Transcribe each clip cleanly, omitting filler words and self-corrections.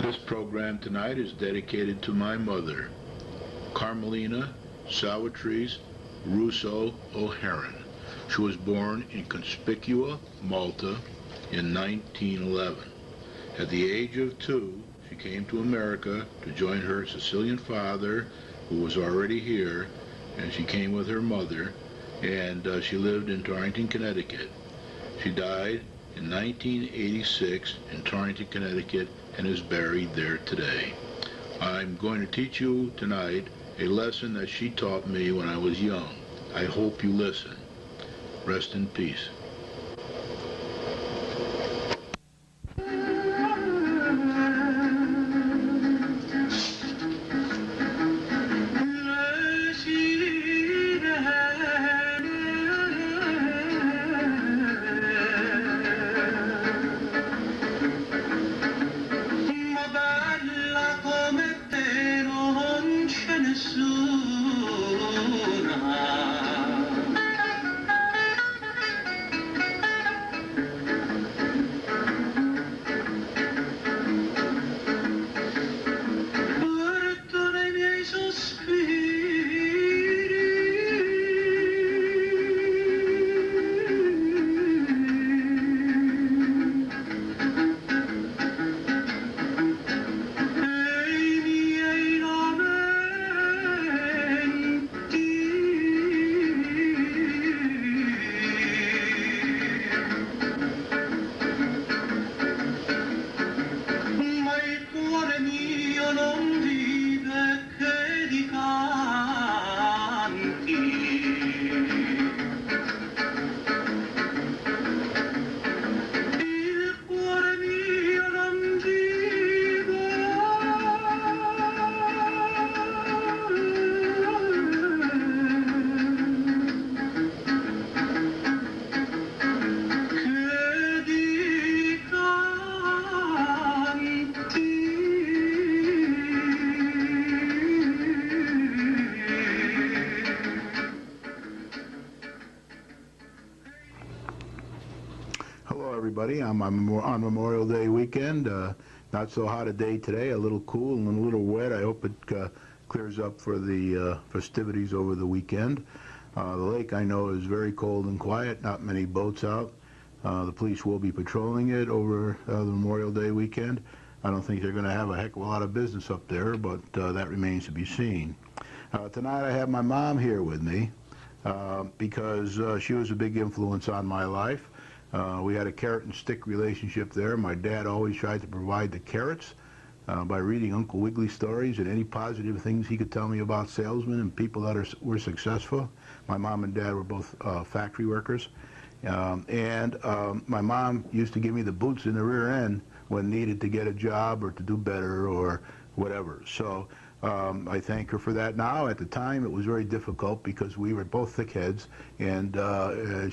This program tonight is dedicated to my mother, Carmelina Salvatrese Russo O'Heron. She was born in Conspicua, Malta in 1911. At the age of 2, she came to America to join her Sicilian father, who was already here, and she came with her mother, and she lived in Torrington, Connecticut. She died in 1986 in Torrington, Connecticut, and is buried there today. I'm going to teach you tonight a lesson that she taught me when I was young. I hope you listen. Rest in peace. Everybody, I'm on Memorial Day weekend. Not so hot a day today, a little cool and a little wet. I hope it clears up for the festivities over the weekend. The lake, I know, is very cold and quiet, not many boats out. The police will be patrolling it over the Memorial Day weekend. I don't think they're going to have a heck of a lot of business up there, but that remains to be seen. Tonight I have my mom here with me because she was a big influence on my life. We had a carrot and stick relationship there. My dad always tried to provide the carrots by reading Uncle Wiggily stories and any positive things he could tell me about salesmen and people that were successful. My mom and dad were both factory workers. My mom used to give me the boots in the rear end when needed to get a job or to do better or whatever. So I thank her for that now. At the time, it was very difficult because we were both thick heads, and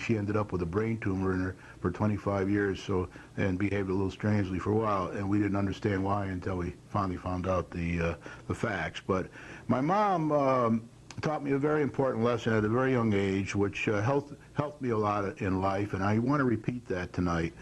she ended up with a brain tumor in her for 25 years, and behaved a little strangely for a while, and we didn't understand why until we finally found out the facts. But my mom taught me a very important lesson at a very young age, which helped me a lot in life, and I want to repeat that tonight.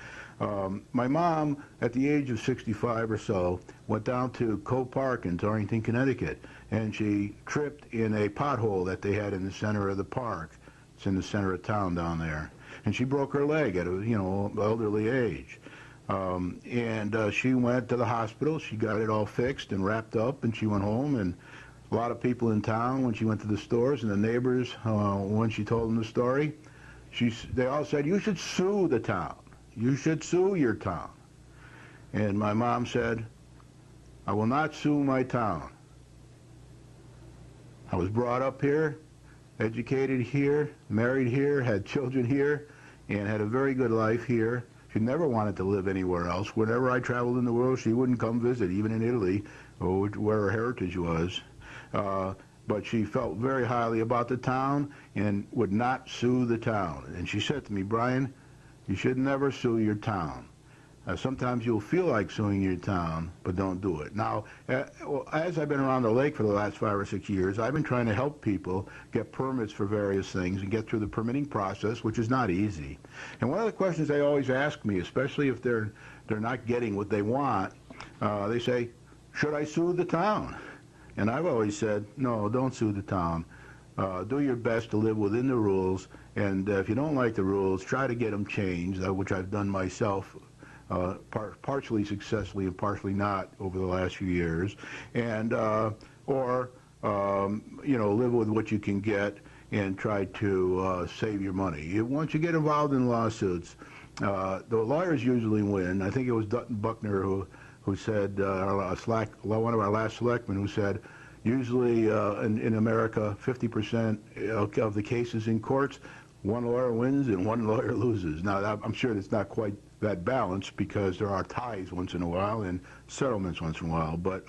My mom, at the age of 65 or so, went down to Cove Park in Torrington, Connecticut, and she tripped in a pothole that they had in the center of the park. It's in the center of town down there. And she broke her leg at a, elderly age. She went to the hospital. She got it all fixed and wrapped up, and she went home. And a lot of people in town, when she went to the stores, and the neighbors, when she told them the story, they all said, "You should sue the town. You should sue your town." And my mom said, "I will not sue my town. I was brought up here, educated here, married here, had children here, and had a very good life here. She never wanted to live anywhere else. Whenever I traveled in the world, she wouldn't come visit, even in Italy, or where her heritage was. But she felt very highly about the town and would not sue the town." And she said to me, "Brian, you should never sue your town. Sometimes you'll feel like suing your town, but don't do it." Now, as I've been around the lake for the last 5 or 6 years, I've been trying to help people get permits for various things and get through the permitting process, which is not easy. And one of the questions they always ask me, especially if they're not getting what they want, they say, should I sue the town? And I've always said, no, don't sue the town. Do your best to live within the rules, and if you don't like the rules, try to get them changed, which I've done myself, partially successfully and partially not over the last few years, and or live with what you can get and try to save your money. Once you get involved in lawsuits, the lawyers usually win. I think it was Dutton Buckner who said, one of our last selectmen who said, usually in America, 50% of the cases in courts, one lawyer wins and one lawyer loses. Now, I'm sure it's not quite that balanced because there are ties once in a while and settlements once in a while, but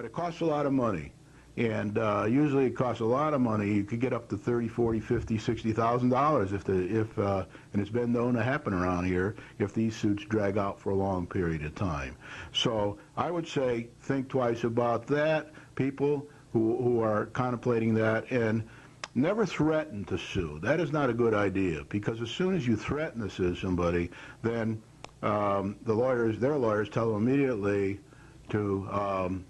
it costs a lot of money. And usually it costs a lot of money. You could get up to $30, $40, $50, $60,000 and it's been known to happen around here if these suits drag out for a long period of time. So I would say think twice about that, people who are contemplating that, and never threaten to sue. That is not a good idea, because as soon as you threaten to sue somebody, then their lawyers tell them immediately to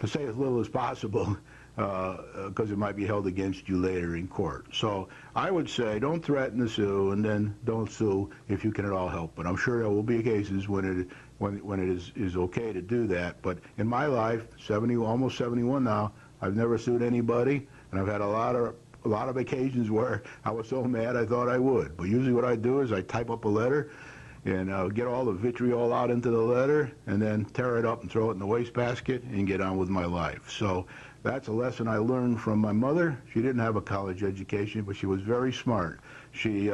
say as little as possible because it might be held against you later in court. So I would say don't threaten to sue, and then don't sue if you can at all help it. I'm sure there will be cases when it is okay to do that. But in my life, almost 71 now, I've never sued anybody, and I've had a lot of occasions where I was so mad I thought I would. But usually what I do is I type up a letter and get all the vitriol out into the letter, and then tear it up and throw it in the wastebasket and get on with my life. So that's a lesson I learned from my mother. She didn't have a college education, but she was very smart. She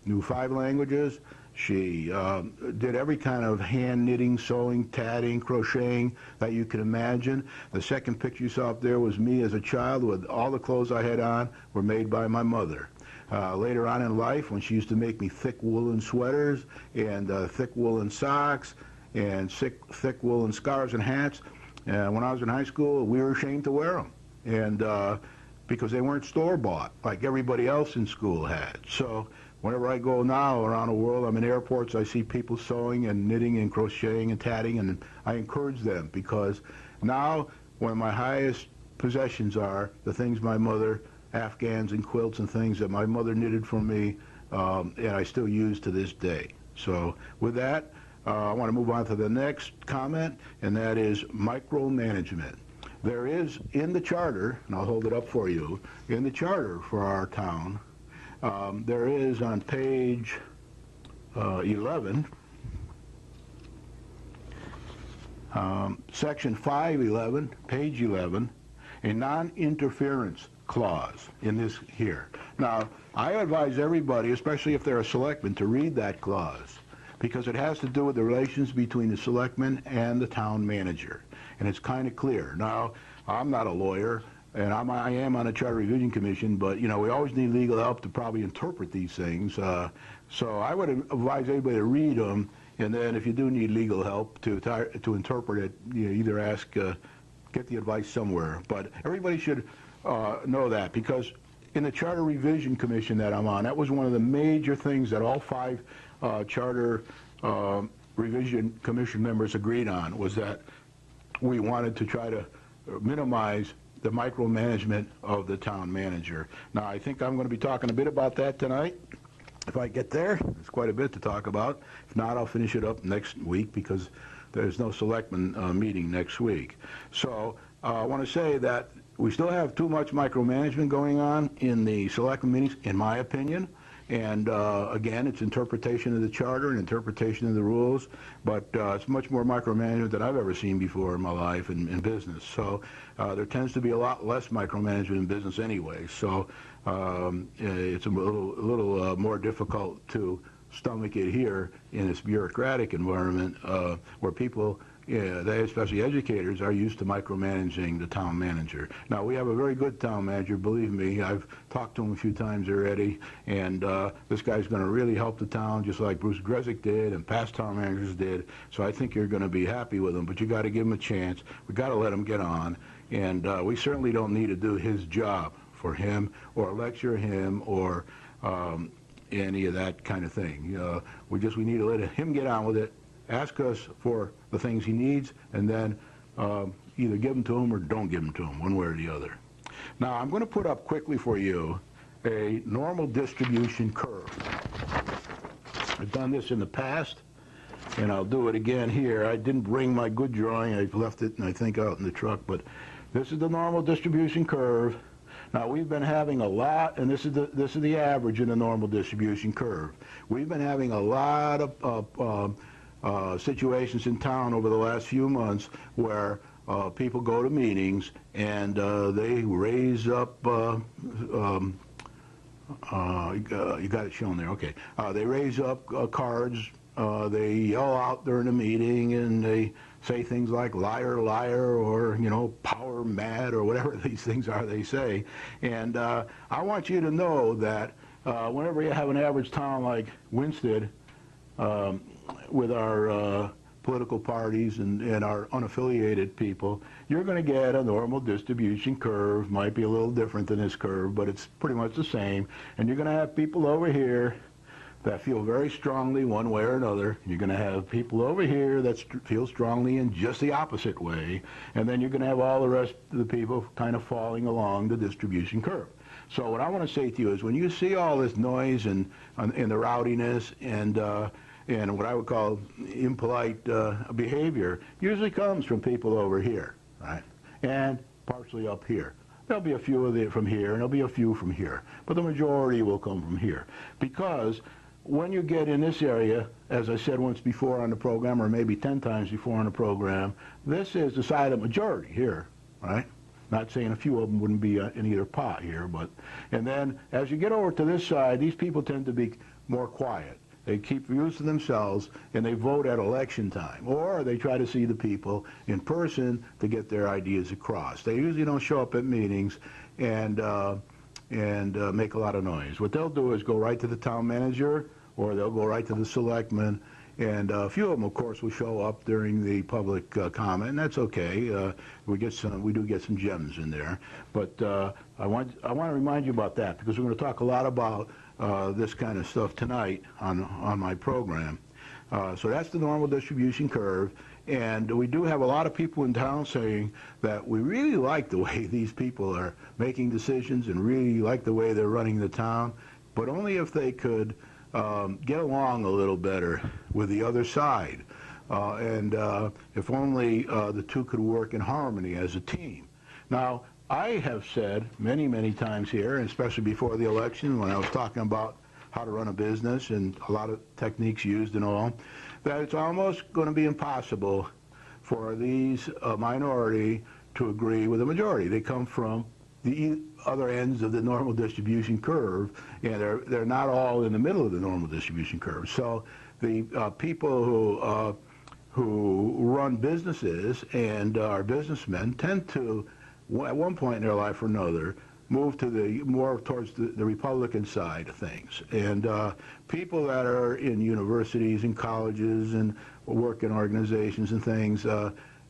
knew 5 languages. She did every kind of hand knitting, sewing, tatting, crocheting that you can imagine. The second picture you saw up there was me as a child, with all the clothes I had on were made by my mother. Later on in life, when she used to make me thick woolen sweaters and thick woolen socks and thick woolen scarves and hats, when I was in high school, we were ashamed to wear them, and because they weren't store-bought like everybody else in school had. So whenever I go now around the world, I'm in airports, I see people sewing and knitting and crocheting and tatting, and I encourage them, because now one of my highest possessions are the things my mother, Afghans and quilts and things that my mother knitted for me, and I still use to this day. So with that, I want to move on to the next comment, and that is micromanagement. There is in the charter, and I'll hold it up for you, in the charter for our town, there is on page 11, section 511, page 11, a non-interference clause in this here. Now, I advise everybody, especially if they're a selectman, to read that clause, because it has to do with the relations between the selectman and the town manager, and it's kind of clear. Now, I'm not a lawyer, and I am on a Charter Revision Commission, but we always need legal help to probably interpret these things. So I would advise everybody to read them, and then if you do need legal help to interpret it, either ask, get the advice somewhere. But everybody should know that, because in the Charter Revision Commission that I'm on, that was one of the major things that all 5 Charter Revision Commission members agreed on, was that we wanted to try to minimize the micromanagement of the town manager. Now, I think I'm going to be talking a bit about that tonight. If I get there, there's quite a bit to talk about. If not, I'll finish it up next week, because there's no selectmen meeting next week. So I want to say that we still have too much micromanagement going on in the selectmen meetings, in my opinion. And again, it's interpretation of the charter and interpretation of the rules, but it's much more micromanagement than I've ever seen before in my life in business. So there tends to be a lot less micromanagement in business anyway. So it's a little more difficult to stomach it here in this bureaucratic environment where people, they, especially educators, are used to micromanaging the town manager. Now, we have a very good town manager, believe me. I've talked to him a few times already, and this guy's going to really help the town, just like Bruce Grezik did and past town managers did. So I think you're going to be happy with him, but you got to give him a chance. We got to let him get on, and we certainly don't need to do his job for him or lecture him or any of that kind of thing. We need to let him get on with it, ask us for the things he needs, and then either give them to him or don't give them to him, one way or the other. Now, I'm going to put up quickly for you a normal distribution curve. I've done this in the past, and I'll do it again here. I didn't bring my good drawing. I left it, I think, out in the truck, but this is the normal distribution curve. Now, we've been having a lot, and this is the average in the normal distribution curve. We've been having a lot of situations in town over the last few months where people go to meetings and they raise up, you got it shown there, okay. They raise up cards, they yell out during the meeting, and they say things like liar, liar, or, you know, power mad, or whatever these things are they say. And I want you to know that whenever you have an average town like Winsted, with our political parties and our unaffiliated people, you're going to get a normal distribution curve. Might be a little different than this curve, but it's pretty much the same. And you're going to have people over here that feel very strongly one way or another. You're going to have people over here that feel strongly in just the opposite way. And then you're going to have all the rest of the people kind of falling along the distribution curve. So what I want to say to you is, when you see all this noise and the rowdiness and what I would call impolite behavior, usually comes from people over here, right? And partially up here. There'll be a few of it from here, and there'll be a few from here, but the majority will come from here. Because when you get in this area, as I said once before on the program, or maybe 10 times before on the program, this is the silent majority here, right? Not saying a few of them wouldn't be in either pot here, but, and then as you get over to this side, these people tend to be more quiet. They keep views to themselves, and they vote at election time, or they try to see the people in person to get their ideas across. They usually don't show up at meetings and make a lot of noise. What they'll do is go right to the town manager, or they'll go right to the selectmen, and a few of them, of course, will show up during the public comment, and that's okay. We do get some gems in there, but I want to remind you about that, because we're going to talk a lot about this kind of stuff tonight on my program. So that's the normal distribution curve, and we do have a lot of people in town saying that we really like the way these people are making decisions and really like the way they're running the town, but only if they could get along a little better with the other side, and if only the two could work in harmony as a team. Now, I have said many, many times here, and especially before the election when I was talking about how to run a business and a lot of techniques used and all, that it's almost going to be impossible for these minority to agree with the majority. They come from the other ends of the normal distribution curve, and they're not all in the middle of the normal distribution curve. So the people who run businesses and are businessmen tend to, at one point in their life or another, move to more towards the Republican side of things. And people that are in universities and colleges and work in organizations and things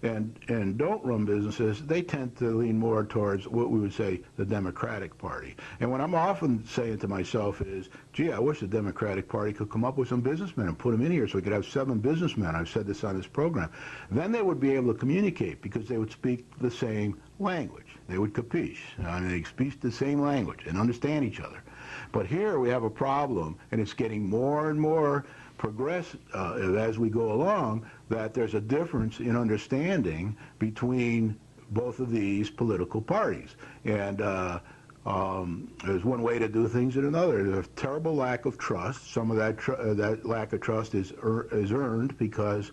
and don't run businesses, they tend to lean more towards what we would say the Democratic Party. And what I'm often saying to myself is, gee, I wish the Democratic Party could come up with some businessmen and put them in here so we could have 7 businessmen. I've said this on this program. Then they would be able to communicate because they would speak the same language. They would capiche. They speak the same language and understand each other. But here we have a problem, and it's getting more and more progress as we go along, that there's a difference in understanding between both of these political parties. And there's one way to do things and another. There's a terrible lack of trust. Some of that lack of trust is earned because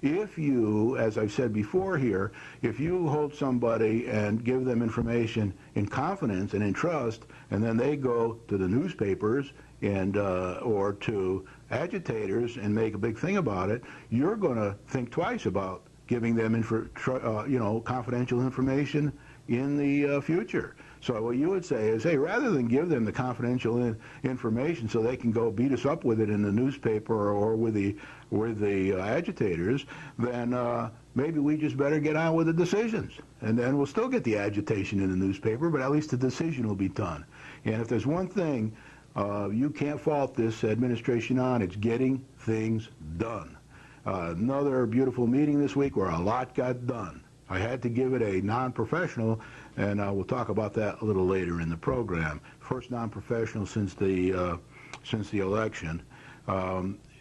if you, as I've said before here, if you hold somebody and give them information in confidence and in trust, and then they go to the newspapers and or to agitators and make a big thing about it, you're going to think twice about giving them confidential information in the future. So what you would say is, hey, rather than give them the confidential information so they can go beat us up with it in the newspaper or with the agitators, then maybe we just better get on with the decisions. And then we'll still get the agitation in the newspaper, but at least the decision will be done. And if there's one thing you can't fault this administration on, it's getting things done. Another beautiful meeting this week where a lot got done. I had to give it a non-professional, and we'll talk about that a little later in the program. First non-professional since the election.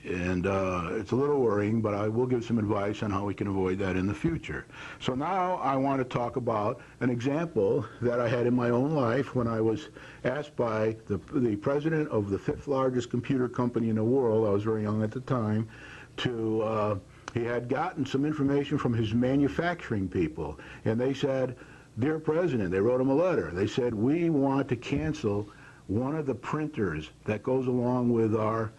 It's a little worrying, but I will give some advice on how we can avoid that in the future. So now I want to talk about an example that I had in my own life when I was asked by the president of the 5th largest computer company in the world. I was very young at the time. He had gotten some information from his manufacturing people, and they said, "Dear President," they wrote him a letter. They said, "We want to cancel one of the printers that goes along with our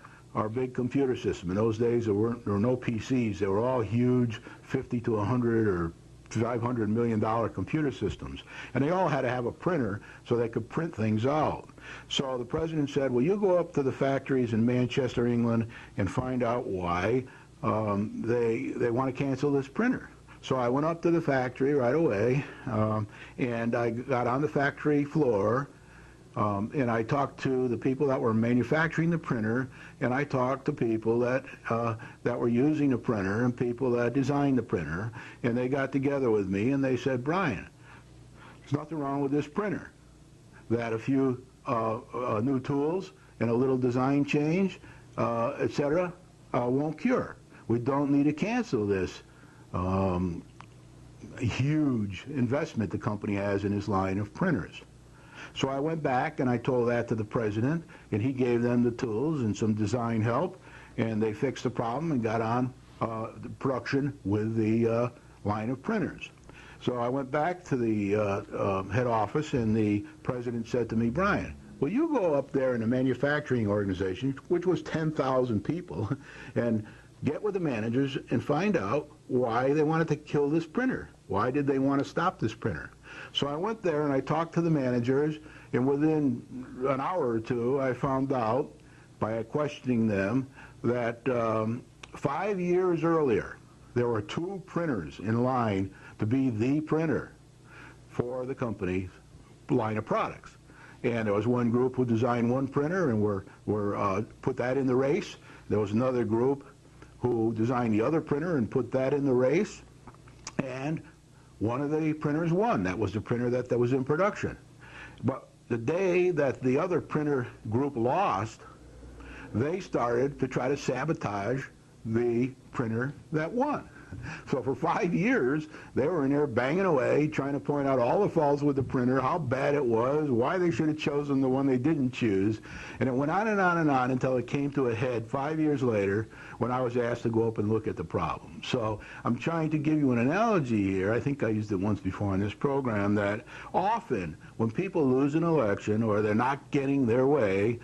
big computer system." In those days, there were no PCs. They were all huge 50 to 100 or $500 million computer systems. And they all had to have a printer so they could print things out. So the president said, "Well, you go up to the factories in Manchester, England, and find out why they want to cancel this printer." So I went up to the factory right away, and I got on the factory floor, and I talked to the people that were manufacturing the printer, and I talked to people that were using the printer and people that designed the printer, and they got together with me and they said, "Brian, there's nothing wrong with this printer. That a few new tools and a little design change, etc., won't cure. We don't need to cancel this huge investment the company has in this line of printers." So I went back and I told that to the president, and he gave them the tools and some design help, and they fixed the problem and got on the production with the line of printers. So I went back to the head office, and the president said to me, "Brian, will you go up there in the manufacturing organization," which was 10,000 people, "and get with the managers and find out why they wanted to kill this printer. Why did they want to stop this printer?" So I went there and I talked to the managers, and within an hour or two I found out by questioning them that 5 years earlier there were 2 printers in line to be the printer for the company's line of products. And there was one group who designed one printer and put that in the race. There was another group who designed the other printer and put that in the race, and one of the printers won. That was the printer that was in production. But the day that the other printer group lost, they started to try to sabotage the printer that won. So for 5 years, they were in there banging away, trying to point out all the faults with the printer, how bad it was, why they should have chosen the one they didn't choose. And it went on and on and on until it came to a head 5 years later when I was asked to go up and look at the problem. So I'm trying to give you an analogy here. I think I used it once before on this program, that often when people lose an election or they're not getting their way,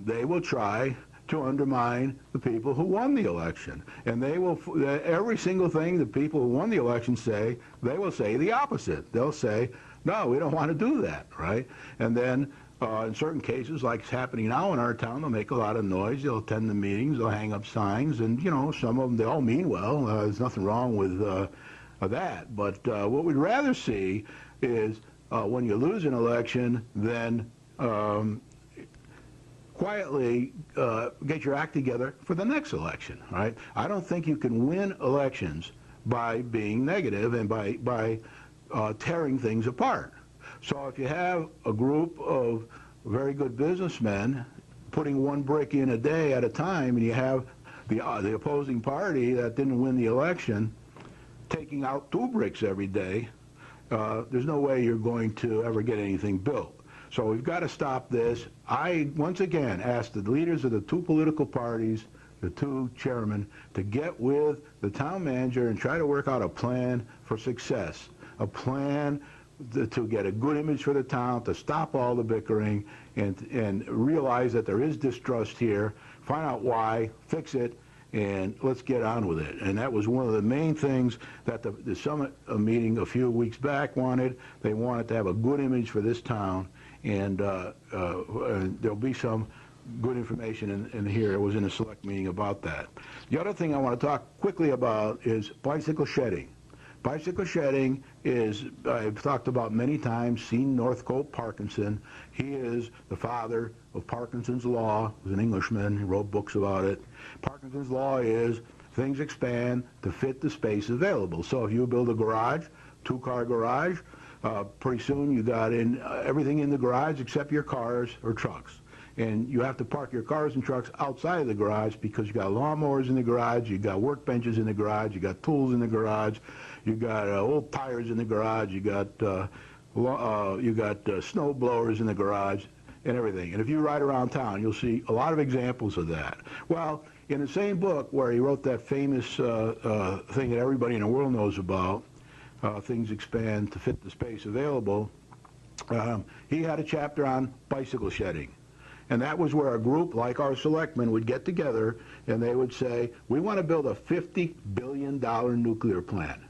they will try to undermine the people who won the election. And they will, every single thing the people who won the election say, they will say the opposite. They'll say, "No, we don't want to do that," right? And then in certain cases, like it's happening now in our town, they'll make a lot of noise, they'll attend the meetings, they'll hang up signs, and you know, some of them, they all mean well. There's nothing wrong with that. But what we'd rather see is when you lose an election, then quietly get your act together for the next election, right? I don't think you can win elections by being negative and by tearing things apart. So if you have a group of very good businessmen putting one brick in a day at a time, and you have the opposing party that didn't win the election taking out 2 bricks every day, there's no way you're going to ever get anything built. So we've got to stop this. I, once again, ask the leaders of the 2 political parties, the 2 chairmen, to get with the town manager and try to work out a plan for success, a plan to get a good image for the town, to stop all the bickering, and realize that there is distrust here, find out why, fix it, and let's get on with it. And that was one of the main things that the summit meeting a few weeks back wanted. They wanted to have a good image for this town, and there'll be some good information in here. It was in a select meeting about that. The other thing I want to talk quickly about is bicycle shedding. Bicycle shedding is, I've talked about many times, seen Northcote Parkinson. He is the father of Parkinson's Law. He was an Englishman. He wrote books about it. Parkinson's Law is things expand to fit the space available. So if you build a garage, two-car garage, pretty soon you got in everything in the garage except your cars or trucks. And you have to park your cars and trucks outside of the garage because you got lawnmowers in the garage, you got workbenches in the garage, you got tools in the garage, you got old tires in the garage, you got snow blowers in the garage and everything. And if you ride around town, you'll see a lot of examples of that. Well, in the same book where he wrote that famous thing that everybody in the world knows about, things expand to fit the space available, he had a chapter on bicycle shedding. And that was where a group like our selectmen would get together and they would say, we want to build a $50 billion nuclear plant.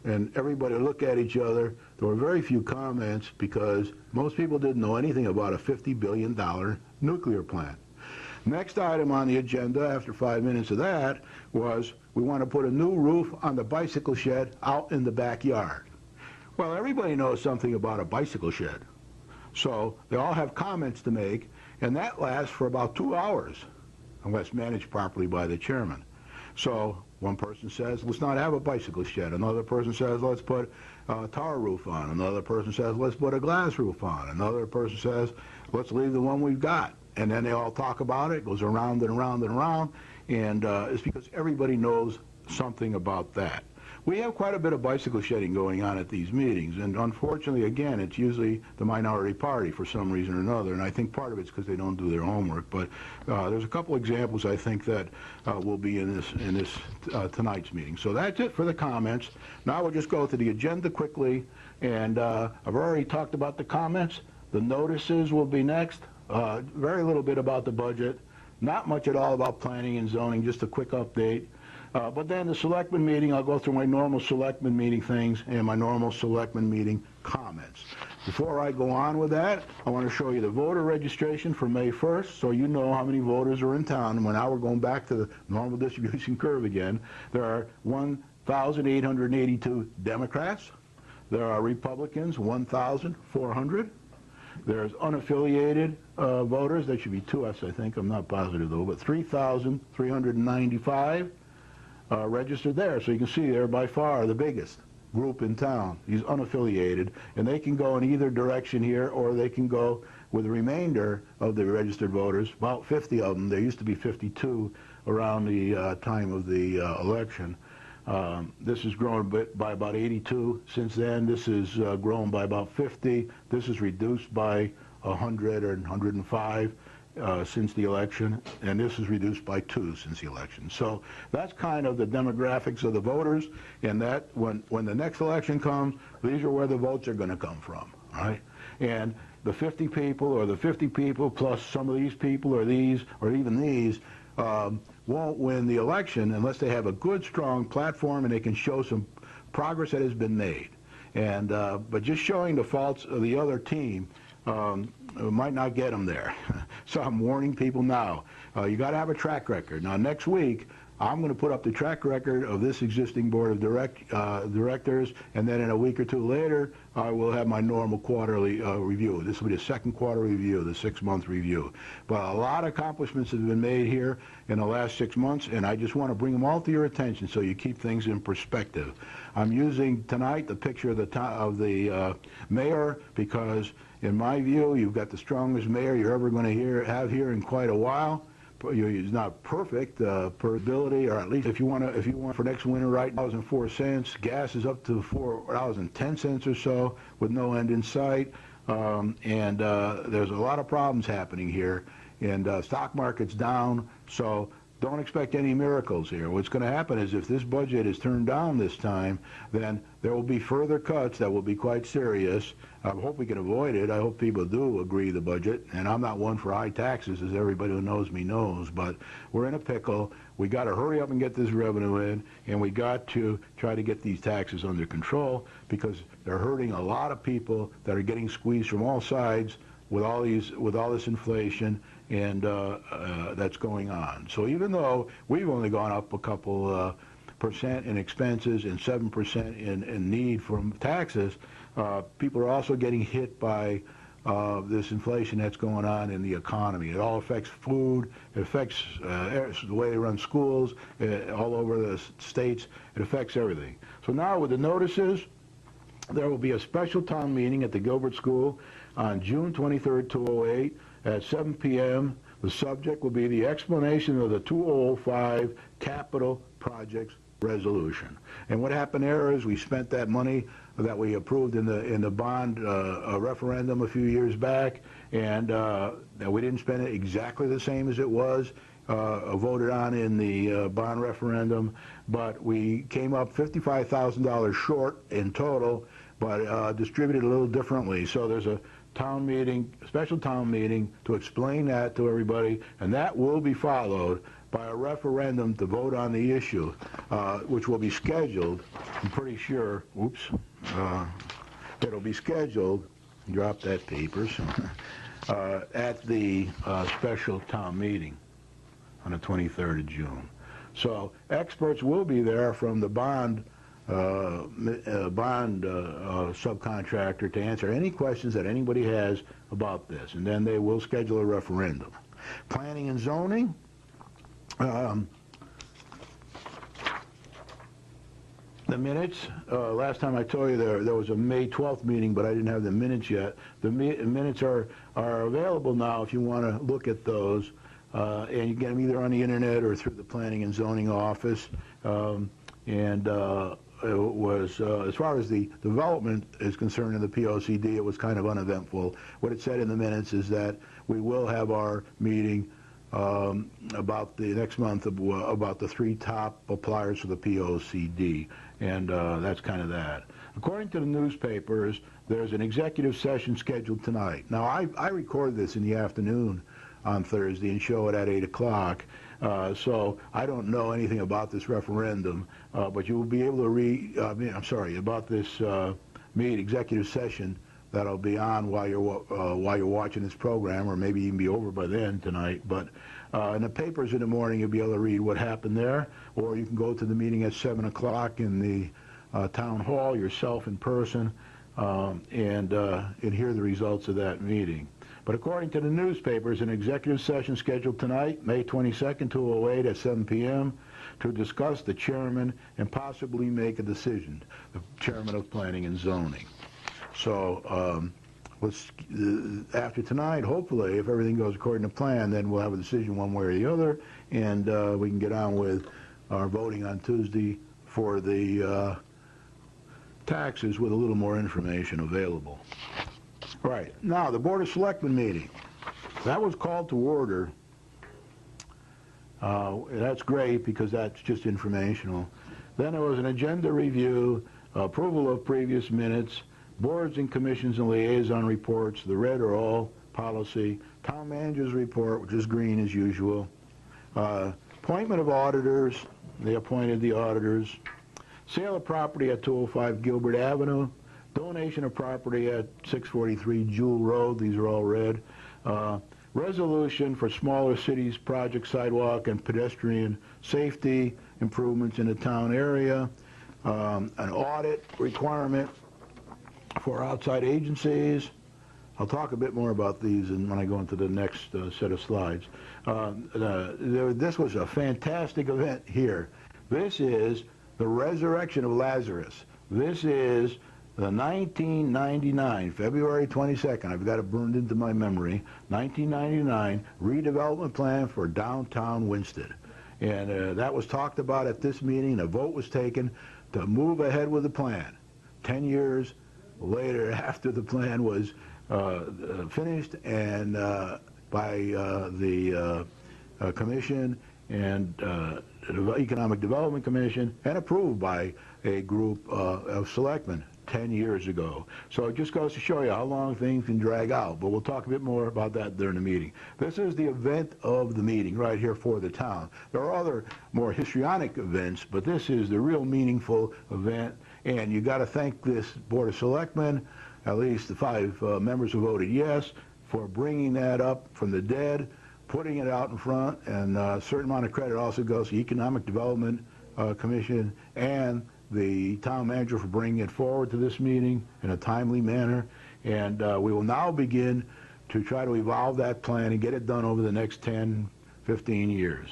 And everybody would look at each other. There were very few comments because most people didn't know anything about a $50 billion nuclear plant. Next item on the agenda after 5 minutes of that was we want to put a new roof on the bicycle shed out in the backyard. Well, everybody knows something about a bicycle shed. So they all have comments to make, and that lasts for about 2 hours, unless managed properly by the chairman. So one person says, let's not have a bicycle shed. Another person says, let's put a tar roof on. Another person says, let's put a glass roof on. Another person says, let's leave the one we've got. And then they all talk about it. It goes around and around and around. And it's because everybody knows something about that. We have quite a bit of bicycle shedding going on at these meetings, and unfortunately, again, it's usually the minority party for some reason or another, and I think part of it's because they don't do their homework. But there's a couple examples I think that will be in this tonight's meeting. So that's it for the comments. Now we'll just go to the agenda quickly, and I've already talked about the comments. The notices will be next. Very little bit about the budget, not much at all about planning and zoning, just a quick update. But then the selectmen meeting, I'll go through my normal selectmen meeting things and my normal selectmen meeting comments. Before I go on with that, I want to show you the voter registration for May 1st, so you know how many voters are in town. And now we're going back to the normal distribution curve again. There are 1,882 Democrats. There are Republicans, 1,400. There's unaffiliated voters. That should be 2 Fs, I think. I'm not positive, though. But 3,395 registered there. So you can see they're by far the biggest group in town. These unaffiliated. And they can go in either direction here, or they can go with the remainder of the registered voters, about 50 of them. There used to be 52 around the time of the election. This has grown by about 82 since then. This has grown by about 50. This is reduced by 100 or 105 since the election, and this is reduced by 2 since the election. So that's kind of the demographics of the voters, and that when the next election comes, these are where the votes are going to come from, all right? And the 50 people, or the 50 people plus some of these people, or these, or even these, won't win the election unless they have a good, strong platform and they can show some progress that has been made. And but just showing the faults of the other team might not get them there. So I'm warning people now. You got to have a track record. Now next week, I'm going to put up the track record of this existing board of directors, and then in a week or two later, I will have my normal quarterly review. This will be the second quarter review, the 6-month review. But a lot of accomplishments have been made here in the last 6 months, and I just want to bring them all to your attention so you keep things in perspective. I'm using tonight the picture of the mayor because, in my view, you've got the strongest mayor you're ever going to have here in quite a while. He's not perfect per ability, or at least if you want for next winter, right now, $0.04. Gas is up to $4.10 or so with no end in sight. And there's a lot of problems happening here, and stock market's down, so don't expect any miracles here. What's going to happen is if this budget is turned down this time, then there will be further cuts that will be quite serious. I hope we can avoid it. I hope people do agree the budget, and I'm not one for high taxes, as everybody who knows me knows, but we're in a pickle. We got to hurry up and get this revenue in, and we got to try to get these taxes under control because they're hurting a lot of people that are getting squeezed from all sides with all this inflation and that's going on. So even though we've only gone up a couple percent in expenses and 7% in need from taxes, people are also getting hit by this inflation that's going on in the economy. It all affects food, it affects the way they run schools all over the states, it affects everything. So now with the notices, there will be a special town meeting at the Gilbert School on June 23rd, 2008 at 7 p.m. The subject will be the explanation of the 2005 capital projects resolution. And what happened there is we spent that money that we approved in the bond referendum a few years back, and we didn't spend it exactly the same as it was voted on in the bond referendum, but we came up $55,000 short in total, but distributed a little differently. So there's a town meeting, a special town meeting to explain that to everybody, and that will be followed by a referendum to vote on the issue, which will be scheduled, I'm pretty sure, oops, it'll be scheduled, drop that papers, at the special town meeting on the 23rd of June. So experts will be there from the bond subcontractor to answer any questions that anybody has about this, and then they will schedule a referendum. Planning and zoning, the minutes, last time I told you there was a May 12th meeting, but I didn't have the minutes yet. The minutes are available now if you want to look at those, and you get them either on the internet or through the planning and zoning office. It was, as far as the development is concerned in the POCD, it was kind of uneventful. What it said in the minutes is that we will have our meeting about the next month about the 3 top appliers for the POCD, and that's kind of that. According to the newspapers, there's an executive session scheduled tonight. Now, I record this in the afternoon on Thursday and show it at 8 o'clock, so I don't know anything about this referendum, but you will be able to read, about this executive session that'll be on while you're watching this program, or maybe even be over by then tonight. But in the papers in the morning, you'll be able to read what happened there, or you can go to the meeting at 7 o'clock in the town hall yourself in person, and hear the results of that meeting. But according to the newspapers, an executive session scheduled tonight, May 22nd, 2008 at 7 p.m. to discuss the chairman and possibly make a decision, the chairman of planning and zoning. So after tonight, hopefully, if everything goes according to plan, then we'll have a decision one way or the other, and we can get on with our voting on Tuesday for the taxes with a little more information available. Right, now the Board of Selectmen meeting. That was called to order. That's great because that's just informational. Then there was an agenda review, approval of previous minutes, boards and commissions and liaison reports, the red are all policy, town manager's report, which is green as usual, appointment of auditors, they appointed the auditors, sale of property at 205 Gilbert Avenue, donation of property at 643 Jewel Road, these are all red, resolution for smaller cities project sidewalk and pedestrian safety improvements in the town area, an audit requirement for outside agencies. I'll talk a bit more about these when I go into the next set of slides. This was a fantastic event here. This is the resurrection of Lazarus. This is the 1999, February 22nd, I've got it burned into my memory, 1999 redevelopment plan for downtown Winston. And that was talked about at this meeting. A vote was taken to move ahead with the plan. 10 years later, after the plan was finished and by the Commission and the Economic Development Commission and approved by a group of selectmen 10 years ago. So it just goes to show you how long things can drag out, but we'll talk a bit more about that during the meeting. This is the event of the meeting right here for the town. There are other more histrionic events, but this is the real meaningful event, and you got to thank this Board of Selectmen, at least the 5 members who voted yes, for bringing that up from the dead, putting it out in front, and a certain amount of credit also goes to the Economic Development Commission and the town manager for bringing it forward to this meeting in a timely manner. And we will now begin to try to evolve that plan and get it done over the next 10, 15 years.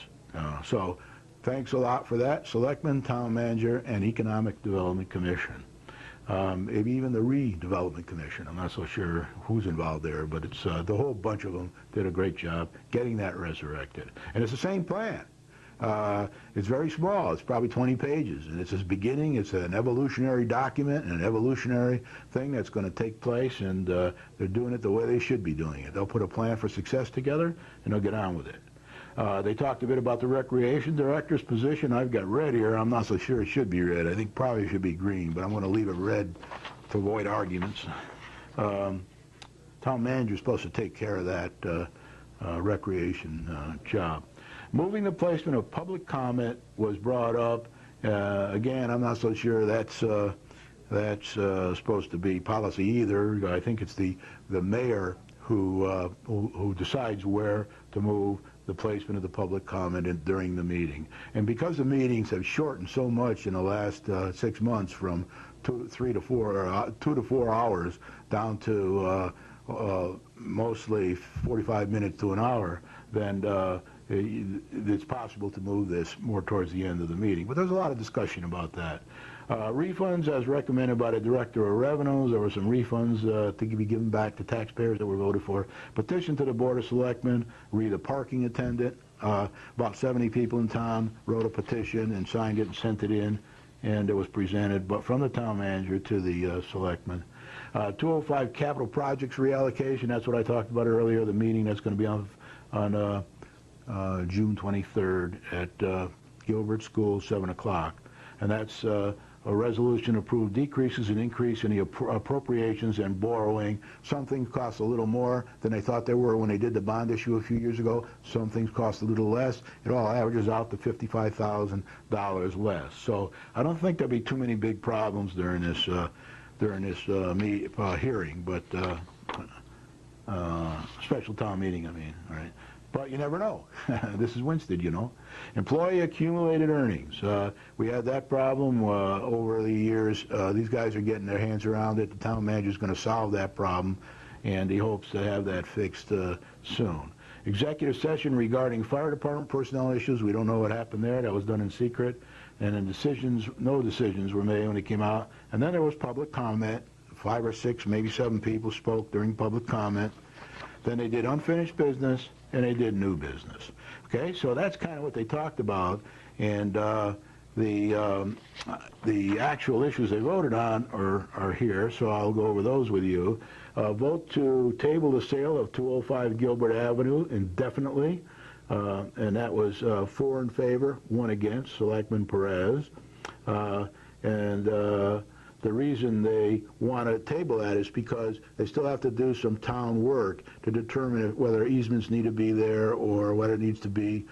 So thanks a lot for that. Selectman, Town Manager, and Economic Development Commission. Maybe even the Redevelopment Commission. I'm not so sure who's involved there, but it's the whole bunch of them did a great job getting that resurrected. And it's the same plan. It's very small. It's probably 20 pages, and it's its beginning. It's an evolutionary document and an evolutionary thing that's going to take place, and they're doing it the way they should be doing it. They'll put a plan for success together, and they'll get on with it. They talked a bit about the Recreation Director's position. I've got red here. I'm not so sure it should be red. I think probably it should be green, but I'm going to leave it red to avoid arguments. Town Manager is supposed to take care of that recreation job. Moving the placement of public comment was brought up. Again, I'm not so sure that's supposed to be policy either. I think it's the mayor who decides where to move the placement of the public comment during the meeting. And because the meetings have shortened so much in the last 6 months, from 2 to 4 hours down to mostly 45 minutes to an hour, then it's possible to move this more towards the end of the meeting. But there's a lot of discussion about that. Refunds, as recommended by the Director of Revenues. There were some refunds to be given back to taxpayers that were voted for. Petition to the Board of Selectmen, re the parking attendant. About 70 people in town wrote a petition and signed it and sent it in, and it was presented but from the Town Manager to the Selectmen. 205 capital projects reallocation. That's what I talked about earlier, the meeting that's going to be on June 23rd at Gilbert School, 7 o'clock. And that's a resolution approved decreases and increase in the appropriations and borrowing. Some things cost a little more than they thought they were when they did the bond issue a few years ago. Some things cost a little less. It all averages out to $55,000 less. So I don't think there'll be too many big problems during this hearing, but special town meeting, I mean, right? But you never know. This is Winston, you know. Employee accumulated earnings. We had that problem over the years. These guys are getting their hands around it. The Town Manager is going to solve that problem, and he hopes to have that fixed soon. Executive session regarding fire department personnel issues. We don't know what happened there. That was done in secret. And then no decisions were made when it came out. And then there was public comment. 5 or 6, maybe 7 people spoke during public comment. Then they did unfinished business, and they did new business. Okay, so that's kind of what they talked about, and the actual issues they voted on are here, so I'll go over those with you. Vote to table the sale of 205 Gilbert Avenue indefinitely, and that was 4 in favor, 1 against, Selectman Perez, the reason they want to table that is because they still have to do some town work to determine whether easements need to be there or whether it needs to be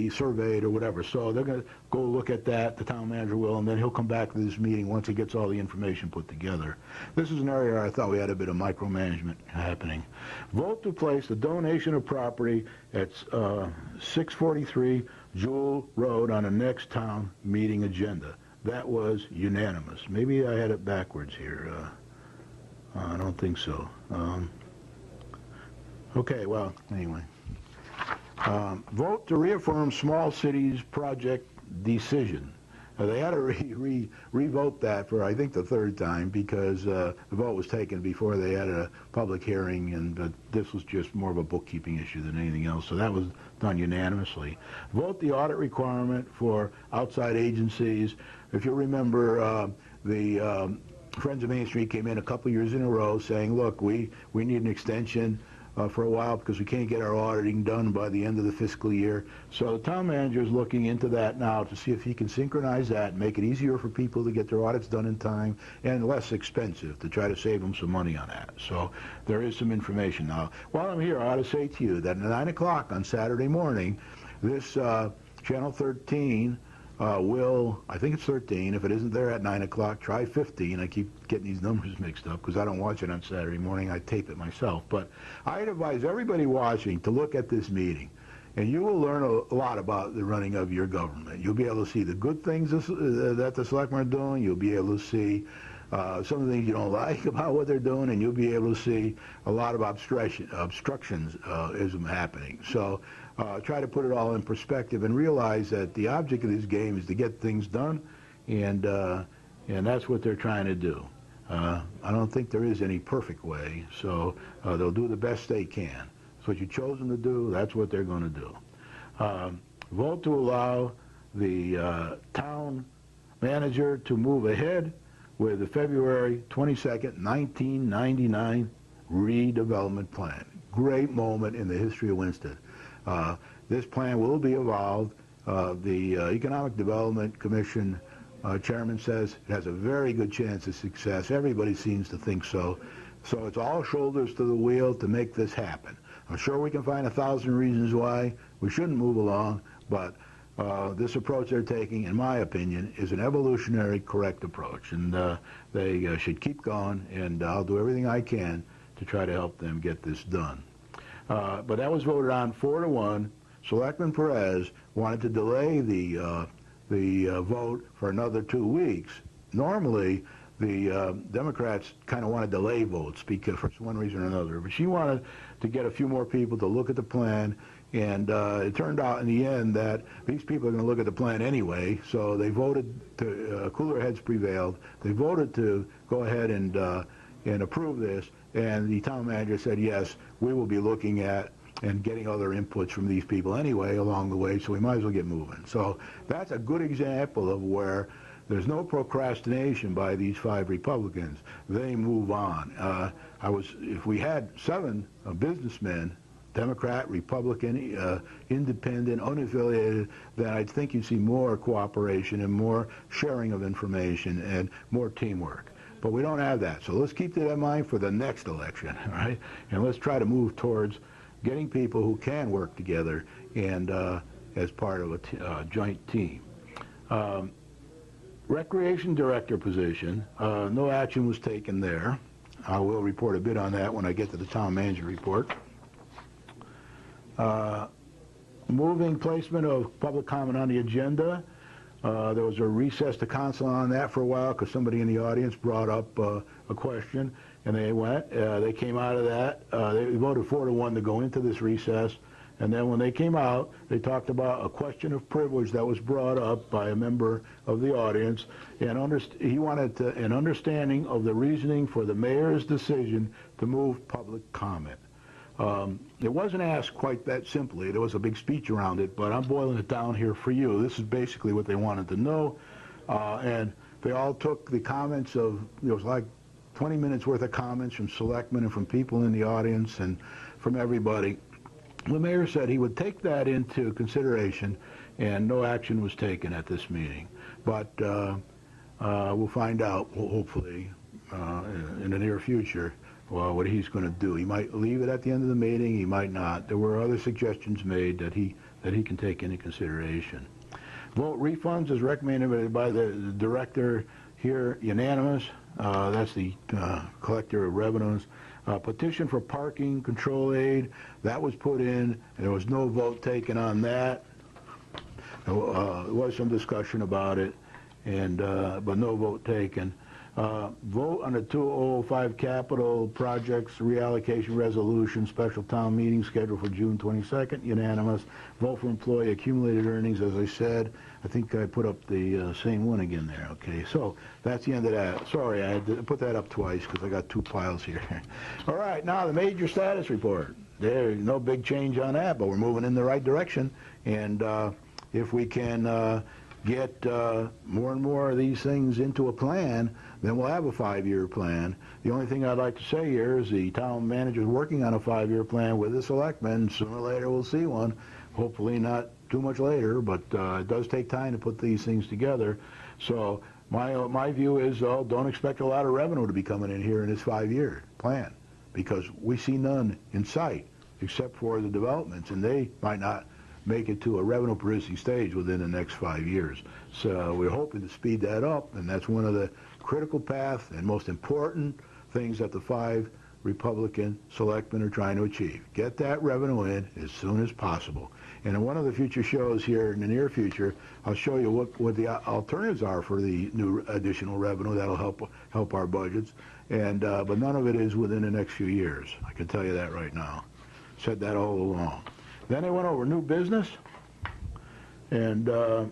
surveyed or whatever. So they're going to go look at that, the Town Manager will, and then he'll come back to this meeting once he gets all the information put together. This is an area where I thought we had a bit of micromanagement happening. Vote to place the donation of property at 643 Jewel Road on the next town meeting agenda. That was unanimous. Maybe I had it backwards here. I don't think so. Okay, well, anyway. Vote to reaffirm small cities project decision. They had to re-vote that for, I think, the 3rd time because the vote was taken before they had a public hearing, and this was just more of a bookkeeping issue than anything else, so that was done unanimously. Vote the audit requirement for outside agencies. If you remember, the Friends of Main Street came in a couple years in a row saying, look, we need an extension for a while because we can't get our auditing done by the end of the fiscal year. So the Town Manager is looking into that now to see if he can synchronize that and make it easier for people to get their audits done in time and less expensive to try to save them some money on that. So there is some information now. While I'm here, I ought to say to you that at 9 o'clock on Saturday morning, this Channel 13 will, I think it's 13, if it isn't there at 9 o'clock, try 15. I keep getting these numbers mixed up because I don't watch it on Saturday morning. I tape it myself. But I'd advise everybody watching to look at this meeting, and you will learn a lot about the running of your government. You'll be able to see the good things that the selectmen are doing. You'll be able to see some of the things you don't like about what they're doing, and you'll be able to see a lot of obstructions happening. So try to put it all in perspective and realize that the object of this game is to get things done, and that's what they're trying to do. I don't think there is any perfect way, so they'll do the best they can. That's what you've chosen to do. That's what they're going to do. Vote to allow the town manager to move ahead with the February 22nd, 1999 redevelopment plan. Great moment in the history of Winston. This plan will be evolved. The Economic Development Commission chairman says it has a very good chance of success. Everybody seems to think so. So it's all shoulders to the wheel to make this happen. I'm sure we can find 1,000 reasons why we shouldn't move along, but this approach they're taking, in my opinion, is an evolutionary correct approach, and they should keep going, and I'll do everything I can to try to help them get this done. But that was voted on 4-1. Selectman Perez wanted to delay the vote for another 2 weeks. Normally, the Democrats kind of want to delay votes because for one reason or another, but she wanted to get a few more people to look at the plan, and it turned out in the end that these people are going to look at the plan anyway, so they voted to, cooler heads prevailed, they voted to go ahead and approve this, and the town manager said, yes, we will be looking at and getting other inputs from these people anyway along the way, so we might as well get moving. So that's a good example of where there's no procrastination by these 5 Republicans. They move on. If we had 7 businessmen, Democrat, Republican, independent, unaffiliated, then I think you'd see more cooperation and more sharing of information and more teamwork. But we don't have that. So let's keep that in mind for the next election, all right? And let's try to move towards getting people who can work together and as part of a joint team. Recreation director position, no action was taken there. I will report a bit on that when I get to the town manager report. Moving placement of public comment on the agenda. There was a recess to council on that for a while because somebody in the audience brought up a question, and they went. They came out of that. They voted 4-1 to go into this recess. And then when they came out, they talked about a question of privilege that was brought up by a member of the audience, and he wanted an understanding of the reasoning for the mayor's decision to move public comment. It wasn't asked quite that simply. There was a big speech around it, but I'm boiling it down here for you. This is basically what they wanted to know, and they all took the comments of, it was like 20 minutes worth of comments from selectmen and from people in the audience and from everybody. The mayor said he would take that into consideration, and no action was taken at this meeting. But we'll find out, hopefully, in the near future, what he's going to do. He might leave it at the end of the meeting. He might not. There were other suggestions made that he can take into consideration. Vote refunds as recommended by the director here, unanimous. That's the collector of revenues. Petition for parking control aid, that was put in, and there was no vote taken on that. There was some discussion about it, and but no vote taken. Vote on the 2005 capital projects reallocation resolution, special town meeting scheduled for June 22nd, unanimous. Vote for employee accumulated earnings, as I said. I think I put up the same one again there, okay. So that's the end of that. Sorry, I had to put that up twice because I got 2 piles here. All right, now the major status report. There's no big change on that, but we're moving in the right direction. And if we can get more and more of these things into a plan, then we'll have a 5-year plan. The only thing I'd like to say here is the town manager is working on a 5-year plan with the selectmen. Sooner or later we'll see one. Hopefully not too much later, but it does take time to put these things together. So my view is, though, don't expect a lot of revenue to be coming in here in this 5-year plan, because we see none in sight except for the developments, and they might not make it to a revenue producing stage within the next 5 years. So we're hoping to speed that up, and that's one of the critical path and most important things that the 5 Republican selectmen are trying to achieve. Get that revenue in as soon as possible. And in one of the future shows here in the near future, I'll show you what the alternatives are for the new additional revenue that'll help our budgets. And but none of it is within the next few years. I can tell you that right now. Said that all along. Then they went over new business, and an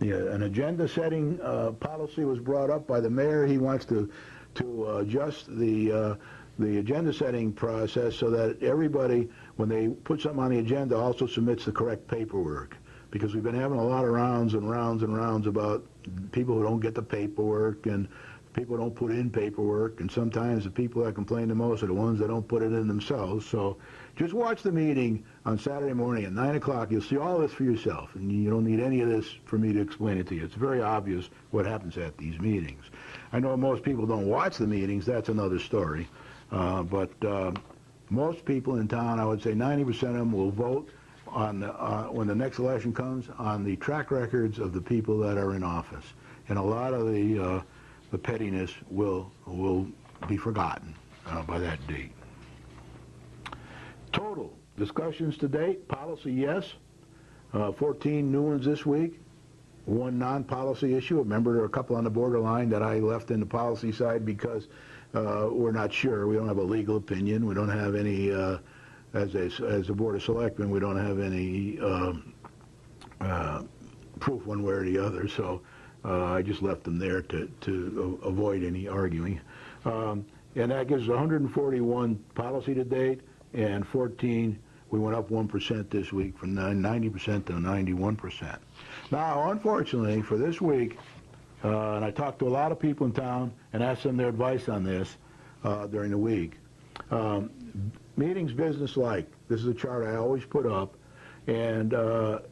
agenda-setting policy was brought up by the mayor. He wants to adjust the agenda-setting process so that everybody, when they put something on the agenda, also submits the correct paperwork. Because we've been having a lot of rounds and rounds and rounds about people who don't get the paperwork and people who don't put in paperwork, and sometimes the people that complain the most are the ones that don't put it in themselves. So just watch the meeting on Saturday morning at 9 o'clock. You'll see all this for yourself, and you don't need any of this for me to explain it to you. It's very obvious what happens at these meetings. I know most people don't watch the meetings. That's another story. But most people in town, I would say 90% of them, will vote on when the next election comes on the track records of the people that are in office. And a lot of the pettiness will be forgotten by that date. Total discussions to date: policy, yes. 14 new ones this week. One non-policy issue. Remember, there are a couple on the borderline that I left in the policy side because we're not sure. We don't have a legal opinion. We don't have any, as a Board of Selectmen, we don't have any proof one way or the other. So I just left them there to avoid any arguing. And that gives 141 policy to date, and 14, we went up 1% this week from 90% to 91%. Now, unfortunately, for this week, and I talked to a lot of people in town and asked them their advice on this during the week. Meetings business-like. This is a chart I always put up. And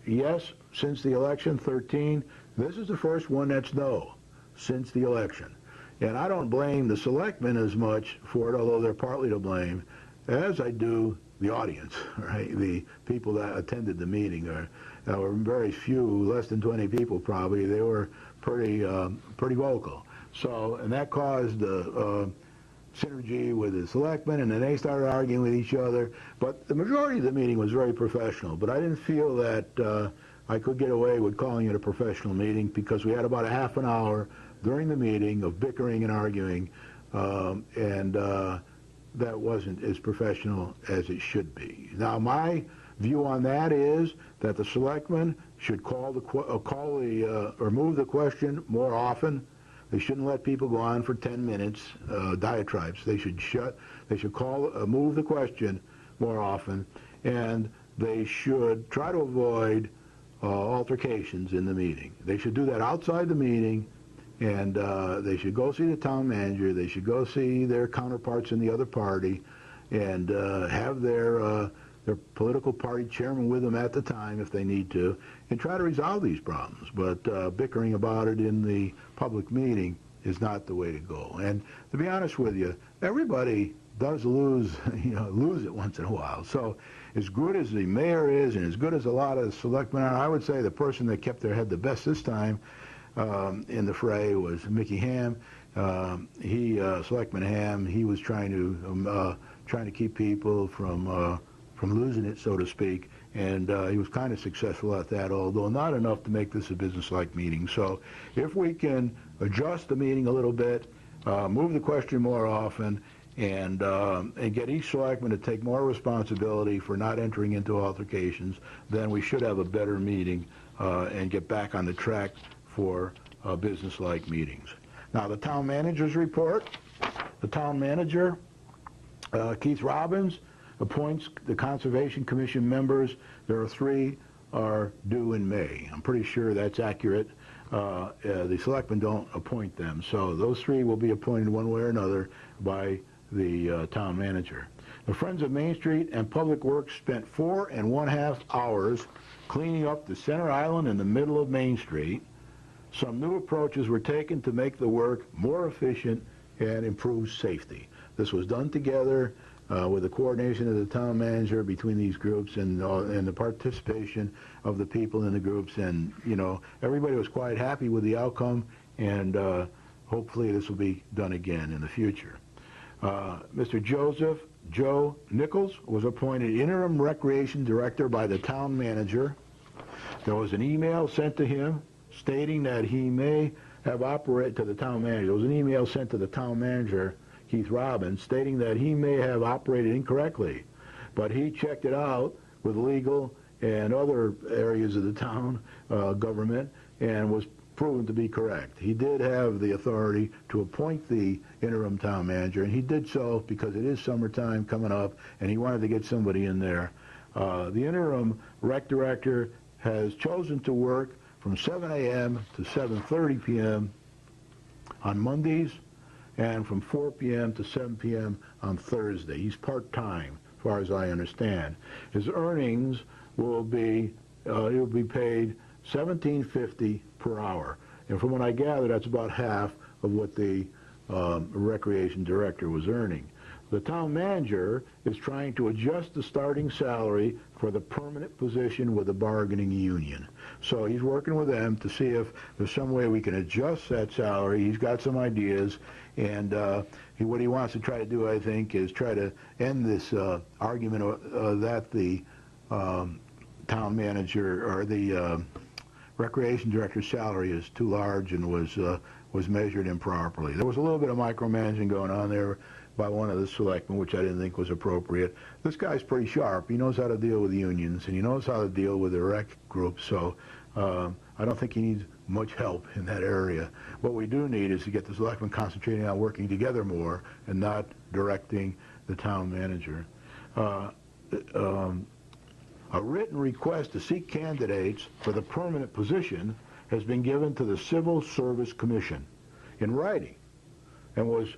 yes, since the election, 13, this is the first one that's no, since the election. And I don't blame the selectmen as much for it, although they're partly to blame, as I do the audience, right? The people that attended the meeting. There were very few, less than 20 people probably. They were pretty vocal. So, and that caused synergy with the selectmen, and then they started arguing with each other. But the majority of the meeting was very professional. But I didn't feel that I could get away with calling it a professional meeting, because we had about a half an hour during the meeting of bickering and arguing, and that wasn't as professional as it should be. Now, my view on that is that the selectmen should or move the question more often. They shouldn't let people go on for 10 minutes, diatribes. They should move the question more often, and they should try to avoid altercations in the meeting. They should do that outside the meeting, and they should go see the town manager. They should go see their counterparts in the other party, and have their political party chairman with them at the time if they need to, and try to resolve these problems. But bickering about it in the public meeting is not the way to go. And to be honest with you, everybody does lose it once in a while. So as good as the mayor is, and as good as a lot of selectmen are, I would say the person that kept their head the best this time in the fray was Mickey Ham. Selectman Ham, he was trying to keep people from losing it, so to speak, and he was kind of successful at that, although not enough to make this a business-like meeting. So if we can adjust the meeting a little bit, move the question more often, and get each selectman to take more responsibility for not entering into altercations, then we should have a better meeting and get back on the track for business-like meetings. Now, the town manager's report. The town manager, Keith Robbins, appoints the Conservation Commission members. There are 3 are due in May. I'm pretty sure that's accurate. The selectmen don't appoint them, so those 3 will be appointed one way or another by the town manager. The Friends of Main Street and Public Works spent 4.5 hours cleaning up the center island in the middle of Main Street. Some new approaches were taken to make the work more efficient and improve safety. This was done together with the coordination of the town manager between these groups, and the participation of the people in the groups, and everybody was quite happy with the outcome, and hopefully this will be done again in the future. Mr. Joe Nichols was appointed interim recreation director by the town manager. There was an email sent to him stating that he may have operated to the town manager. There was an email sent to the town manager, Keith Robbins, stating that he may have operated incorrectly, but he checked it out with legal and other areas of the town government and was proven to be correct. He did have the authority to appoint the interim town manager, and he did so because it is summertime coming up, and he wanted to get somebody in there. The interim rec director has chosen to work from 7 a.m. to 7:30 p.m. on Mondays and from 4 p.m. to 7 p.m. on Thursday. He's part-time, as far as I understand. His earnings will be, he'll be paid $17.50 per hour. And from what I gather, that's about half of what the recreation director was earning. The town manager is trying to adjust the starting salary for the permanent position with the bargaining union. So he's working with them to see if there's some way we can adjust that salary. He's got some ideas, and what he wants to try to do, I think, is try to end this argument that the town manager or the recreation director's salary is too large and was measured improperly. There was a little bit of micromanaging going on there by one of the selectmen, which I didn't think was appropriate. This guy's pretty sharp. He knows how to deal with unions, and he knows how to deal with the rec group, so I don't think he needs much help in that area. What we do need is to get the selectmen concentrating on working together more and not directing the town manager. A written request to seek candidates for the permanent position has been given to the Civil Service Commission in writing and was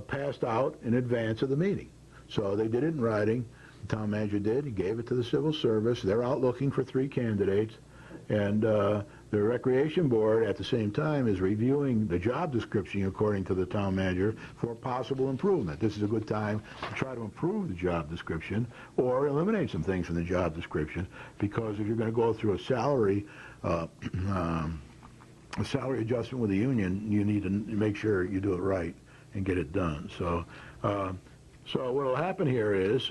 passed out in advance of the meeting. So they did it in writing. The town manager did. He gave it to the Civil Service. They're out looking for 3 candidates. And the Recreation Board, at the same time, is reviewing the job description, according to the town manager, for possible improvement. This is a good time to try to improve the job description or eliminate some things from the job description, because if you're going to go through a salary adjustment with the union, you need to make sure you do it right and get it done. So what will happen here is,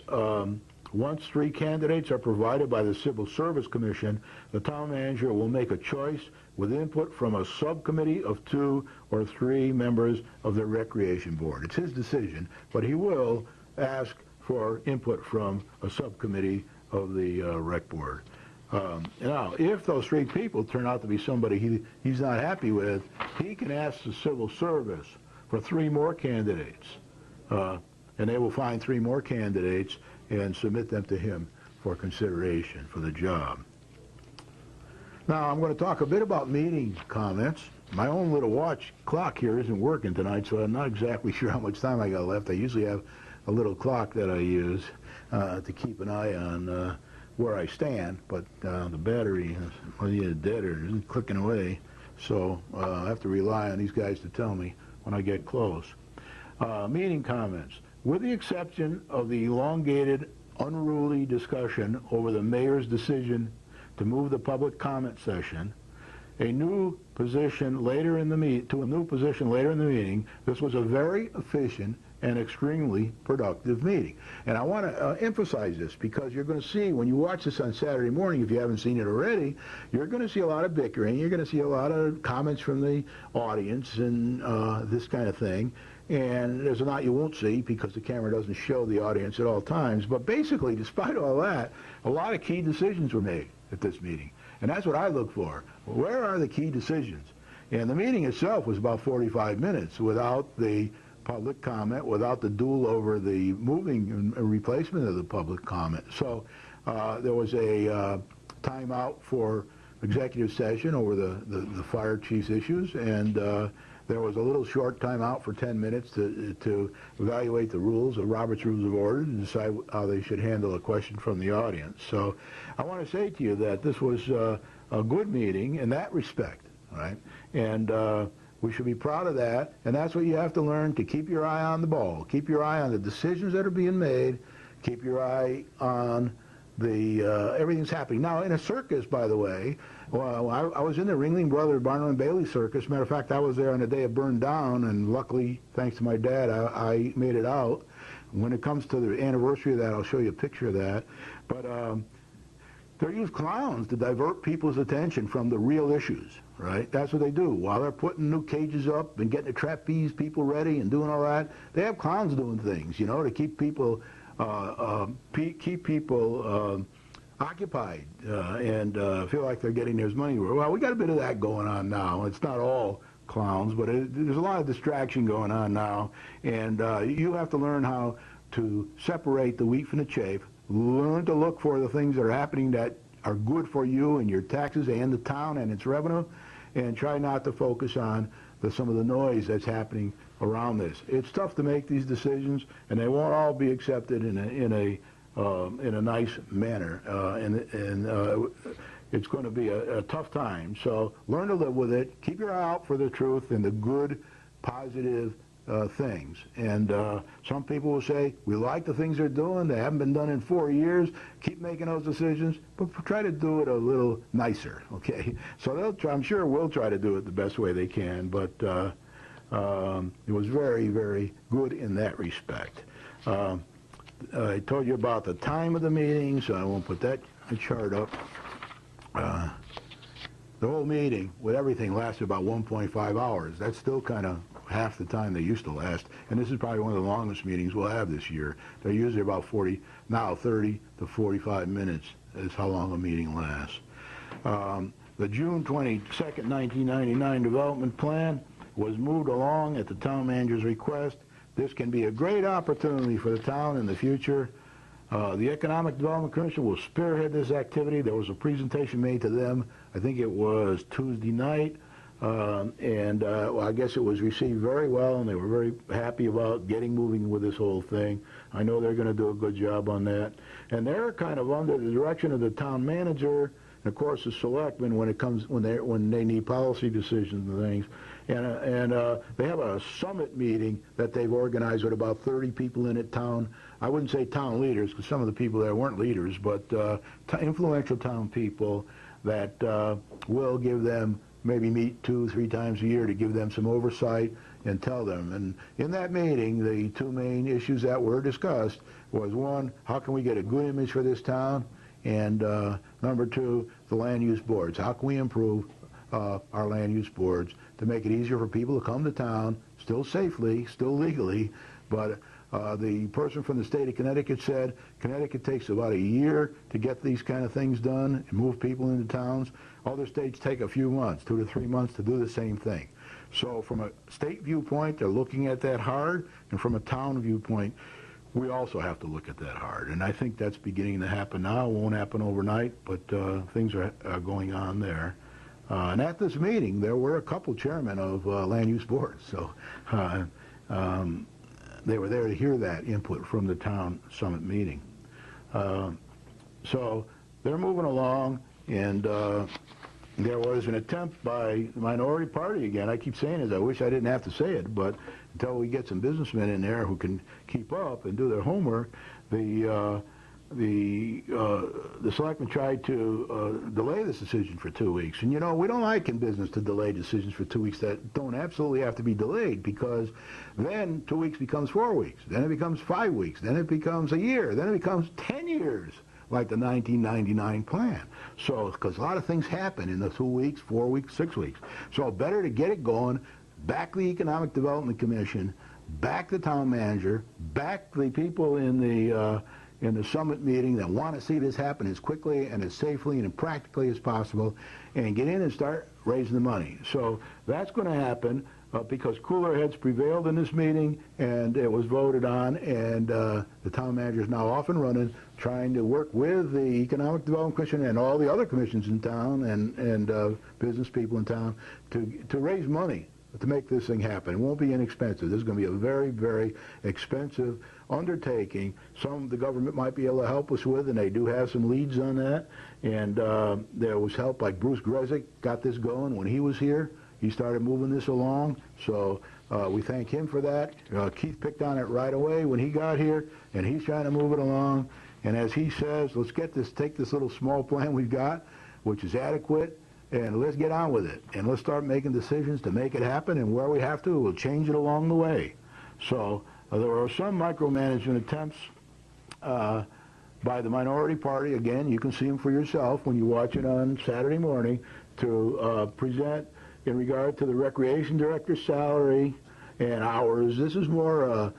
once 3 candidates are provided by the Civil Service Commission, the town manager will make a choice with input from a subcommittee of 2 or 3 members of the Recreation Board. It's his decision, but he will ask for input from a subcommittee of the Rec Board. Now, if those 3 people turn out to be somebody he's not happy with, he can ask the Civil Service for 3 more candidates, and they will find 3 more candidates and submit them to him for consideration for the job. Now, I'm going to talk a bit about meeting comments. My own little watch clock here isn't working tonight, so I'm not exactly sure how much time I got left. I usually have a little clock that I use to keep an eye on where I stand, but the battery is dead or isn't clicking away, so I have to rely on these guys to tell me when I get close. Meeting comments. With the exception of the elongated, unruly discussion over the mayor's decision to move the public comment session, a new position later in the meeting, this was a very efficient and extremely productive meeting. And I want to emphasize this, because you're going to see, when you watch this on Saturday morning, if you haven't seen it already, you're going to see a lot of bickering, you're going to see a lot of comments from the audience and this kind of thing. And there's a lot you won't see because the camera doesn't show the audience at all times. But basically, despite all that, a lot of key decisions were made at this meeting. And that's what I look for. Where are the key decisions? And the meeting itself was about 45 minutes without the public comment, without the duel over the moving and replacement of the public comment. So there was a timeout for executive session over the fire chief's issues, and there was a little short timeout for 10 minutes to evaluate the rules, the Robert's Rules of Order, and decide how they should handle a question from the audience. So I want to say to you that this was a good meeting in that respect, right? And we should be proud of that, and that's what you have to learn, to keep your eye on the ball. Keep your eye on the decisions that are being made. Keep your eye on everything's happening. Now, in a circus, by the way, well, I was in the Ringling Brothers Barnum and Bailey Circus. Matter of fact, I was there on the day it burned down, and luckily, thanks to my dad, I made it out. When it comes to the anniversary of that, I'll show you a picture of that. But they use clowns to divert people's attention from the real issues, right? That's what they do. While they're putting new cages up and getting the trapeze people ready and doing all that, they have clowns doing things, you know, to keep people occupied and feel like they're getting their money worth. Well, we got a bit of that going on now. It's not all clowns, but there's a lot of distraction going on now, and you have to learn how to separate the wheat from the chaff. Learn to look for the things that are happening that are good for you and your taxes and the town and its revenue, and try not to focus on some of the noise that's happening around this. It's tough to make these decisions, and they won't all be accepted in a nice manner, and it's going to be a tough time. So learn to live with it. Keep your eye out for the truth and the good, positive things. And some people will say, we like the things they're doing. They haven't been done in 4 years. Keep making those decisions, but try to do it a little nicer, okay? So they'll try, I'm sure we'll try to do it the best way they can, but it was very, very good in that respect. I told you about the time of the meeting, so I won't put that chart up. The whole meeting, with everything, lasted about 1.5 hours. That's still kind of half the time they used to last, and this is probably one of the longest meetings we'll have this year. They're usually about 30 to 45 minutes is how long a meeting lasts. The June 22nd, 1999 development plan was moved along at the town manager's request. This can be a great opportunity for the town in the future. The Economic Development Commission will spearhead this activity. There was a presentation made to them, I think it was Tuesday night, and well, I guess it was received very well, and they were very happy about getting moving with this whole thing. I know they're going to do a good job on that. And they're kind of under the direction of the town manager, and of course the selectmen when they need policy decisions and things. And they have a summit meeting that they've organized with about 30 people in it, I wouldn't say town leaders, because some of the people there weren't leaders, but influential town people that will give them, maybe meet 2-3 times a year to give them some oversight and tell them. And in that meeting, the two main issues that were discussed was, one, how can we get a good image for this town? And number two, the land use boards. How can we improve our land use boards to make it easier for people to come to town, still safely, still legally, but the person from the state of Connecticut said Connecticut takes about a year to get these kind of things done and move people into towns. Other states take a few months, 2 to 3 months, to do the same thing. So from a state viewpoint, they're looking at that hard, and from a town viewpoint, we also have to look at that hard. And I think that's beginning to happen now. It won't happen overnight, but things are going on there. And at this meeting, there were a couple chairmen of land use boards, so they were there to hear that input from the town summit meeting. So they're moving along, and there was an attempt by the minority party again. I keep saying this, I wish I didn't have to say it, but until we get some businessmen in there who can keep up and do their homework, the selectmen tried to delay this decision for 2 weeks. And you know, we don't like in business to delay decisions for 2 weeks that don't absolutely have to be delayed, because then 2 weeks becomes 4 weeks, then it becomes 5 weeks, then it becomes a year, then it becomes 10 years, like the 1999 plan. So, because a lot of things happen in the 2 weeks, 4 weeks, 6 weeks. So better to get it going, back the Economic Development Commission, back the town manager, back the people in the summit meeting that want to see this happen as quickly and as safely and practically as possible, and get in and start raising the money. So that's going to happen because cooler heads prevailed in this meeting, and it was voted on, and the town manager is now off and running, trying to work with the Economic Development Commission and all the other commissions in town and business people in town to raise money to make this thing happen. It won't be inexpensive. This is going to be a very, very expensive undertaking. Some the government might be able to help us with, and they do have some leads on that. And there was help, like Bruce Grezik got this going when he was here. He started moving this along, so we thank him for that. Keith picked on it right away when he got here, and he's trying to move it along. And as he says, let's take this little small plan we've got, which is adequate, and let's get on with it. And let's start making decisions to make it happen, and where we have to, we'll change it along the way. So there are some micromanagement attempts by the minority party. Again, you can see them for yourself when you watch it on Saturday morning, to present in regard to the recreation director's salary and hours. This is more a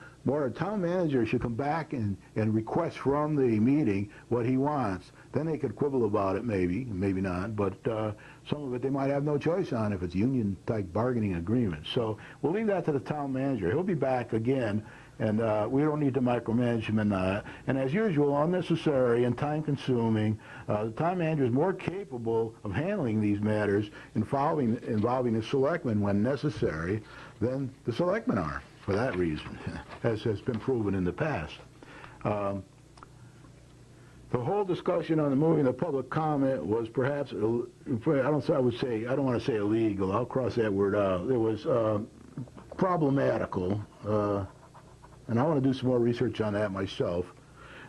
town manager should come back and request from the meeting what he wants. Then they could quibble about it, maybe not, but some of it they might have no choice on if it's union-type bargaining agreement. So we'll leave that to the town manager. He'll be back again, and we don't need to micromanage him in that. And as usual, unnecessary and time-consuming. The town manager is more capable of handling these matters involving the selectmen when necessary than the selectmen are, for that reason, as has been proven in the past. The whole discussion on the moving the public comment was perhaps, I don't want to say illegal, I'll cross that word out. It was problematical, and I want to do some more research on that myself,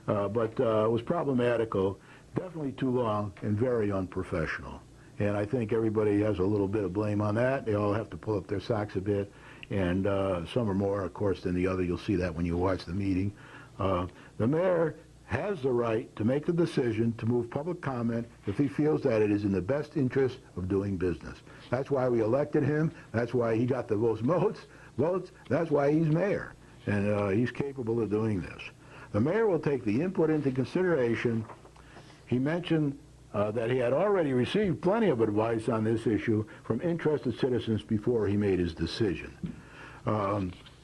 but it was problematical, definitely too long, and very unprofessional. And I think everybody has a little bit of blame on that. They all have to pull up their socks a bit, and some are more, of course, than the other. You'll see that when you watch the meeting. The mayor has the right to make the decision to move public comment if he feels that it is in the best interest of doing business. That's why we elected him. That's why he got the most votes. That's why he's mayor, and he's capable of doing this. The mayor will take the input into consideration. He mentioned that he had already received plenty of advice on this issue from interested citizens before he made his decision.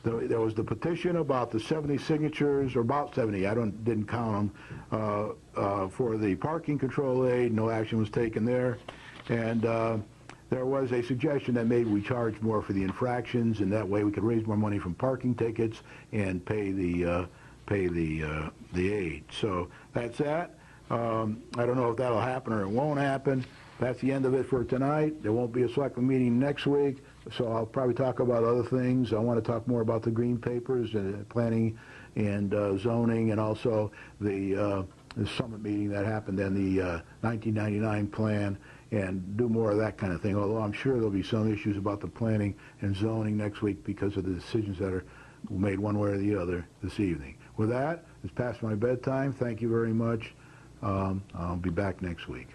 There was the petition about the 70 signatures, or about 70, didn't count them, for the parking control aid. No action was taken there. And there was a suggestion that maybe we charge more for the infractions, and that way we could raise more money from parking tickets and pay the aid. So that's that. I don't know if that'll happen or it won't happen. That's the end of it for tonight. There won't be a selectmen meeting next week, so I'll probably talk about other things. I want to talk more about the green papers, planning and zoning, and also the summit meeting that happened, and the 1999 plan, and do more of that kind of thing, although I'm sure there'll be some issues about the planning and zoning next week because of the decisions that are made one way or the other this evening. With that, it's past my bedtime. Thank you very much. I'll be back next week.